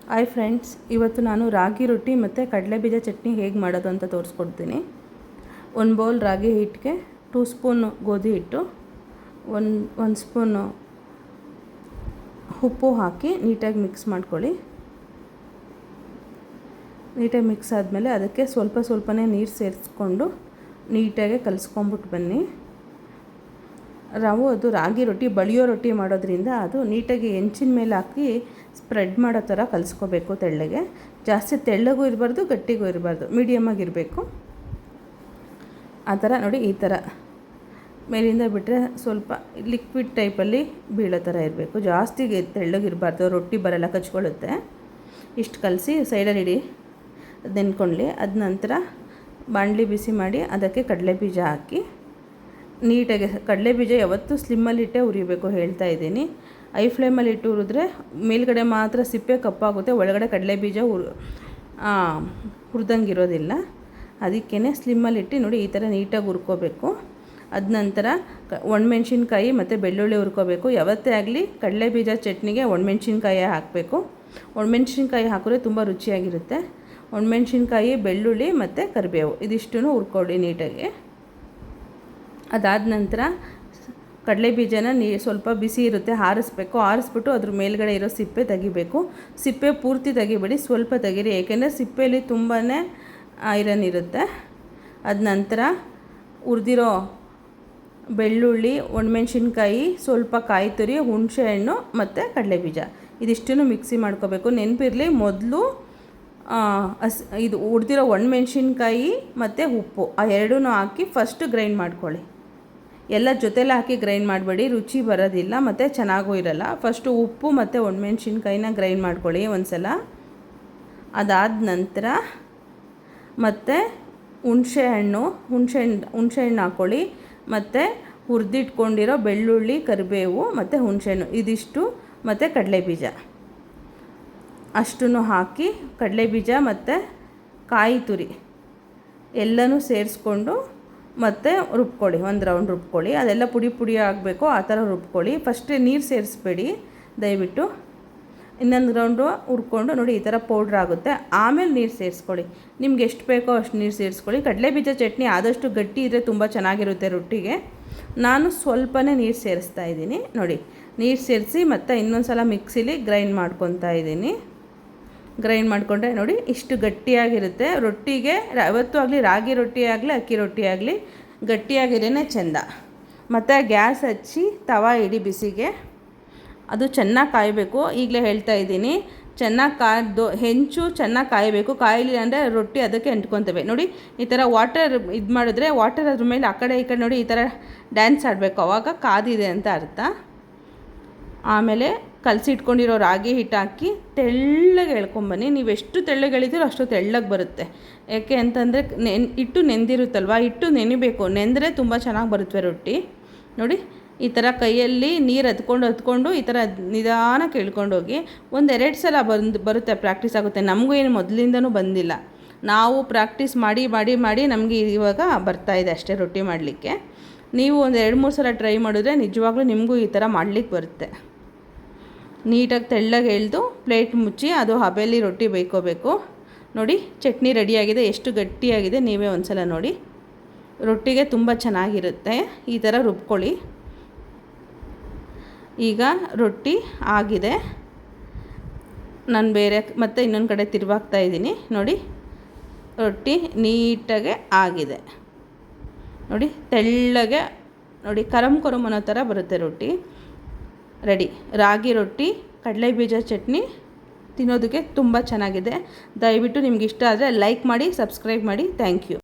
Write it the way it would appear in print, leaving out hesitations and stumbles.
Hi friends, ಇವತ್ತು ನಾನು ರಾಗಿ ರೊಟ್ಟಿ ಮತ್ತು ಕಡಲೆಬೀಜ ಚಟ್ನಿ ಹೇಗೆ ಮಾಡೋದು ಅಂತ ತೋರಿಸ್ಕೊಡ್ತೀನಿ. 1 ಬೌಲ್ ರಾಗಿ ಹಿಟ್ಟಿಗೆ 2 ಸ್ಪೂನ್ ಗೋಧಿ ಹಿಟ್ಟು, 1 ಸ್ಪೂನು ಉಪ್ಪು ಹಾಕಿ ನೀಟಾಗಿ ಮಿಕ್ಸ್ ಮಾಡ್ಕೊಳ್ಳಿ. ನೀಟಾಗಿ ಮಿಕ್ಸ್ ಆದಮೇಲೆ ಅದಕ್ಕೆ ಸ್ವಲ್ಪನೇ ನೀರು ಸೇರಿಸ್ಕೊಂಡು ನೀಟಾಗಿ ಕಲಿಸ್ಕೊಂಬಿಟ್ಟು ಬನ್ನಿ. ಅದು ರಾಗಿ ರೊಟ್ಟಿ ಬಳಿಯೋ ರೊಟ್ಟಿ ಮಾಡೋದ್ರಿಂದ ಅದು ನೀಟಾಗಿ ಹೆಂಚಿನ ಮೇಲೆ ಹಾಕಿ ಸ್ಪ್ರೆಡ್ ಮಾಡೋ ಥರ ಕಲಿಸ್ಕೋಬೇಕು. ತೆಳ್ಳಗೆ, ಜಾಸ್ತಿ ತೆಳ್ಳಗೂ ಇರಬಾರ್ದು, ಗಟ್ಟಿಗೂ ಇರಬಾರ್ದು, ಮೀಡಿಯಮಾಗಿರಬೇಕು. ಆ ಥರ ನೋಡಿ, ಈ ಥರ ಮೇಲಿಂದ ಬಿಟ್ಟರೆ ಸ್ವಲ್ಪ ಲಿಕ್ವಿಡ್ ಟೈಪಲ್ಲಿ ಬೀಳೋ ಥರ ಇರಬೇಕು. ಜಾಸ್ತಿ ತೆಳ್ಳಗಿರಬಾರ್ದು, ರೊಟ್ಟಿ ಬರಲ್ಲ, ಕಚ್ಕೊಳ್ಳುತ್ತೆ. ಇಷ್ಟು ಕಲಸಿ ಸೈಡಲ್ಲಿ ಇಡಿ, ಅದು ನೆನ್ಕೊಳ್ಳಿ. ಅದ ನಂತರ ಬಾಣಲಿ ಬಿಸಿ ಮಾಡಿ ಅದಕ್ಕೆ ಕಡಲೆಬೀಜ ಹಾಕಿ ನೀಟಾಗಿ, ಕಡಲೆಬೀಜ ಯಾವತ್ತೂ ಸ್ಲಿಮ್ಮಲ್ಲಿಟ್ಟೆ ಹುರಿಬೇಕು ಹೇಳ್ತಾ ಇದ್ದೀನಿ. ಐ ಫ್ಲೇಮಲ್ಲಿ ಇಟ್ಟು ಹುರಿದ್ರೆ ಮೇಲ್ಗಡೆ ಮಾತ್ರ ಸಿಪ್ಪೆ ಕಪ್ಪಾಗುತ್ತೆ, ಒಳಗಡೆ ಕಡಲೆಬೀಜ ಹುರಿದಂಗೆ ಇರೋದಿಲ್ಲ. ಅದಕ್ಕೇ ಸ್ಲಿಮ್ಮಲ್ಲಿಟ್ಟು ನೋಡಿ ಈ ಥರ ನೀಟಾಗಿ ಹುರ್ಕೋಬೇಕು. ಅದ ನಂತರ ಒಣಮೆಣ್ಸಿನ್ಕಾಯಿ ಮತ್ತು ಬೆಳ್ಳುಳ್ಳಿ ಹುರ್ಕೋಬೇಕು. ಯಾವತ್ತೇ ಆಗಲಿ ಕಡಲೆಬೀಜ ಚಟ್ನಿಗೆ ಒಣಮೆಣ್ಸಿನ್ಕಾಯಿ ಹಾಕಬೇಕು. ಒಣಮೆಣ್ಸಿನ್ಕಾಯಿ ಹಾಕಿದ್ರೆ ತುಂಬ ರುಚಿಯಾಗಿರುತ್ತೆ. ಒಣಮೆಣ್ಸಿನ್ಕಾಯಿ, ಬೆಳ್ಳುಳ್ಳಿ ಮತ್ತು ಕರಿಬೇವು ಇದಿಷ್ಟೂ ಹುರ್ಕೊಳ್ಳಿ ನೀಟಾಗಿ. ಅದಾದ ನಂತರ ಕಡಲೆಬೀಜನ ಸ್ವಲ್ಪ ಬಿಸಿ ಇರುತ್ತೆ, ಆರಿಸ್ಬಿಟ್ಟು ಅದ್ರ ಮೇಲ್ಗಡೆ ಇರೋ ಸಿಪ್ಪೆ ತೆಗಿಬೇಕು. ಸಿಪ್ಪೆ ಪೂರ್ತಿ ತೆಗಿಬೇಡಿ, ಸ್ವಲ್ಪ ತೆಗೀರಿ, ಏಕೆಂದರೆ ಸಿಪ್ಪೆಯಲ್ಲಿ ತುಂಬಾ ಐರನ್ ಇರುತ್ತೆ. ಅದ ನಂತರ ಹುರಿದಿರೋ ಬೆಳ್ಳುಳ್ಳಿ, ಒಣಮೆಣ್ಸಿನ್ಕಾಯಿ, ಸ್ವಲ್ಪ ಕಾಯಿ ತುರಿ, ಹುಣಸೆಹಣ್ಣು ಮತ್ತು ಕಡಲೆಬೀಜ ಇದಿಷ್ಟನ್ನು ಮಿಕ್ಸಿ ಮಾಡ್ಕೋಬೇಕು. ನೆನಪಿರಲಿ, ಮೊದಲು ಇದು ಹುರಿದಿರೋ ಒಣಮೆಣ್ಸಿನ್ಕಾಯಿ ಮತ್ತು ಉಪ್ಪು ಆ ಎರಡೂ ಹಾಕಿ ಫಸ್ಟ್ ಗ್ರೈಂಡ್ ಮಾಡ್ಕೊಳ್ಳಿ. ಎಲ್ಲ ಜೊತೆಲೆ ಹಾಕಿ ಗ್ರೈಂಡ್ ಮಾಡಬೇಡಿ, ರುಚಿ ಬರೋದಿಲ್ಲ ಮತ್ತು ಚೆನ್ನಾಗೂ ಇರಲ್ಲ. ಫಸ್ಟು ಉಪ್ಪು ಮತ್ತು ಒಣಮೆಣ್ಸಿನ್ಕಾಯಿನ ಗ್ರೈಂಡ್ ಮಾಡ್ಕೊಳ್ಳಿ ಒಂದು ಸಲ. ಅದಾದ ನಂತರ ಮತ್ತು ಹುಣಸೆಹಣ್ಣು ಹಾಕ್ಕೊಳ್ಳಿ, ಮತ್ತು ಹುರಿದಿಟ್ಕೊಂಡಿರೋ ಬೆಳ್ಳುಳ್ಳಿ, ಕರಿಬೇವು ಮತ್ತು ಹುಣಸೆಹಣ್ಣು ಇದಿಷ್ಟು ಮತ್ತು ಕಡಲೆಬೀಜ ಅಷ್ಟನ್ನು ಹಾಕಿ, ಕಡಲೆಬೀಜ ಮತ್ತು ಕಾಯಿ ತುರಿ ಎಲ್ಲನೂ ಸೇರಿಸ್ಕೊಂಡು ಮತ್ತು ರುಬ್ಕೊಳ್ಳಿ. ಒಂದು ರೌಂಡ್ ರುಬ್ಕೊಳ್ಳಿ. ಅದೆಲ್ಲ ಪುಡಿ ಆಗಬೇಕು, ಆ ಥರ ರುಬ್ಕೊಳ್ಳಿ. ಫಸ್ಟೇ ನೀರು ಸೇರಿಸ್ಬೇಡಿ ದಯವಿಟ್ಟು. ಇನ್ನೊಂದು ರೌಂಡು ಹುರ್ಕೊಂಡು ನೋಡಿ ಈ ಥರ ಪೌಡ್ರ್ ಆಗುತ್ತೆ. ಆಮೇಲೆ ನೀರು ಸೇರಿಸ್ಕೊಳ್ಳಿ. ನಿಮ್ಗೆ ಎಷ್ಟು ಬೇಕೋ ಅಷ್ಟು ನೀರು ಸೇರಿಸ್ಕೊಳ್ಳಿ. ಕಡಲೆಬೀಜ ಚಟ್ನಿ ಆದಷ್ಟು ಗಟ್ಟಿ ಇದ್ದರೆ ತುಂಬ ಚೆನ್ನಾಗಿರುತ್ತೆ ರೊಟ್ಟಿಗೆ. ನಾನು ಸ್ವಲ್ಪನೇ ನೀರು ಸೇರಿಸ್ತಾ ಇದ್ದೀನಿ. ನೋಡಿ, ನೀರು ಸೇರಿಸಿ ಮತ್ತು ಇನ್ನೊಂದು ಸಲ ಮಿಕ್ಸಿಲಿ ಗ್ರೈಂಡ್ ಮಾಡ್ಕೊತಾ ಇದ್ದೀನಿ. ಗ್ರೈಂಡ್ ಮಾಡಿಕೊಂಡ್ರೆ ನೋಡಿ ಇಷ್ಟು ಗಟ್ಟಿಯಾಗಿರುತ್ತೆ. ರೊಟ್ಟಿಗೆ ಯಾವತ್ತೂ ಆಗಲಿ ರಾಗಿ ರೊಟ್ಟಿ ಆಗಲಿ ಅಕ್ಕಿ ರೊಟ್ಟಿ ಆಗಲಿ ಗಟ್ಟಿಯಾಗಿರೇ ಚೆಂದ. ಮತ್ತು ಗ್ಯಾಸ್ ಹಚ್ಚಿ ತವಾ ಇಡಿ ಬಿಸಿಗೆ. ಅದು ಚೆನ್ನಾಗಿ ಕಾಯಬೇಕು. ಈಗಲೇ ಹೇಳ್ತಾ ಇದ್ದೀನಿ, ಚೆನ್ನಾಗಿ ಕಾಯ್ದು ಹೆಂಚು ಚೆನ್ನಾಗಿ ಕಾಯಬೇಕು. ಕಾಯಲಿ ಅಂದರೆ ರೊಟ್ಟಿ ಅದಕ್ಕೆ ಅಂಟ್ಕೊತವೆ. ನೋಡಿ ಈ ಥರ ವಾಟರ್ ಇದು ಮಾಡಿದ್ರೆ ವಾಟರ್ ಅದ್ರ ಮೇಲೆ ಆ ಕಡೆ ಈ ಕಡೆ ನೋಡಿ ಈ ಥರ ಡ್ಯಾನ್ಸ್ ಆಡಬೇಕು, ಆವಾಗ ಕಾದಿದೆ ಅಂತ ಅರ್ಥ. ಆಮೇಲೆ ಕಲಸಿಟ್ಕೊಂಡಿರೋ ರಾಗಿ ಹಿಟ್ಟು ಹಾಕಿ ತೆಳ್ಳಗೆ ಎಳ್ಕೊಂಬನ್ನಿ. ನೀವು ಎಷ್ಟು ತೆಳ್ಳಗೆ ಎಳಿತೀರೋ ಅಷ್ಟು ತೆಳ್ಳಗೆ ಬರುತ್ತೆ. ಯಾಕೆ ಅಂತಂದರೆ ಹಿಟ್ಟು ನೆಂದಿರುತ್ತಲ್ವ, ಹಿಟ್ಟು ನೆನಿಬೇಕು. ನೆಂದರೆ ತುಂಬ ಚೆನ್ನಾಗಿ ಬರುತ್ತವೆ ರೊಟ್ಟಿ. ನೋಡಿ ಈ ಥರ ಕೈಯಲ್ಲಿ ನೀರು ಹತ್ಕೊಂಡು ಈ ಥರ ನಿಧಾನಕ್ಕೆ ಎಳ್ಕೊಂಡೋಗಿ 1-2 ಸಲ ಬರುತ್ತೆ, ಪ್ರಾಕ್ಟೀಸ್ ಆಗುತ್ತೆ. ನಮಗೂ ಏನು ಮೊದಲಿಂದನೂ ಬಂದಿಲ್ಲ, ನಾವು ಪ್ರಾಕ್ಟೀಸ್ ಮಾಡಿ ನಮಗೆ ಇವಾಗ ಬರ್ತಾಯಿದೆ ಅಷ್ಟೇ ರೊಟ್ಟಿ ಮಾಡಲಿಕ್ಕೆ. ನೀವು 1-2-3 ಸಲ ಟ್ರೈ ಮಾಡಿದ್ರೆ ನಿಜವಾಗ್ಲೂ ನಿಮಗೂ ಈ ಥರ ಮಾಡಲಿಕ್ಕೆ ಬರುತ್ತೆ. ನೀಟಾಗಿ ತೆಳ್ಳಗೆ ಎಳೆದು ಪ್ಲೇಟ್ ಮುಚ್ಚಿ ಅದು ಹಬೆಯಲ್ಲಿ ರೊಟ್ಟಿ ಬೇಯ್ಕೋಬೇಕು. ನೋಡಿ ಚಟ್ನಿ ರೆಡಿಯಾಗಿದೆ, ಎಷ್ಟು ಗಟ್ಟಿಯಾಗಿದೆ ನೀವೇ ಒಂದು ಸಲ ನೋಡಿ. ರೊಟ್ಟಿಗೆ ತುಂಬ ಚೆನ್ನಾಗಿರುತ್ತೆ. ಈ ಥರ ರುಬ್ಕೊಳ್ಳಿ. ಈಗ ರೊಟ್ಟಿ ಆಗಿದೆ. ನಾನು ಬೇರೆ ಮತ್ತೆ ಇನ್ನೊಂದು ಕಡೆ ತಿರುವಾಗ್ತಾ ಇದ್ದೀನಿ. ನೋಡಿ ರೊಟ್ಟಿ ನೀಟಾಗೆ ಆಗಿದೆ. ನೋಡಿ ತೆಳ್ಳಗೆ, ನೋಡಿ ಕರಮ್ ಅನ್ನೋ ಥರ ಬರುತ್ತೆ ರೊಟ್ಟಿ. ರೆಡಿ. ರಾಗಿ ರೊಟ್ಟಿ ಕಡಲೆಬೀಜ ಚಟ್ನಿ ತಿನ್ನೋದಕ್ಕೆ ತುಂಬ ಚೆನ್ನಾಗಿದೆ. ದಯವಿಟ್ಟು ನಿಮ್ಗೆ ಇಷ್ಟ ಆದರೆ ಲೈಕ್ ಮಾಡಿ, ಸಬ್ಸ್ಕ್ರೈಬ್ ಮಾಡಿ. Thank you.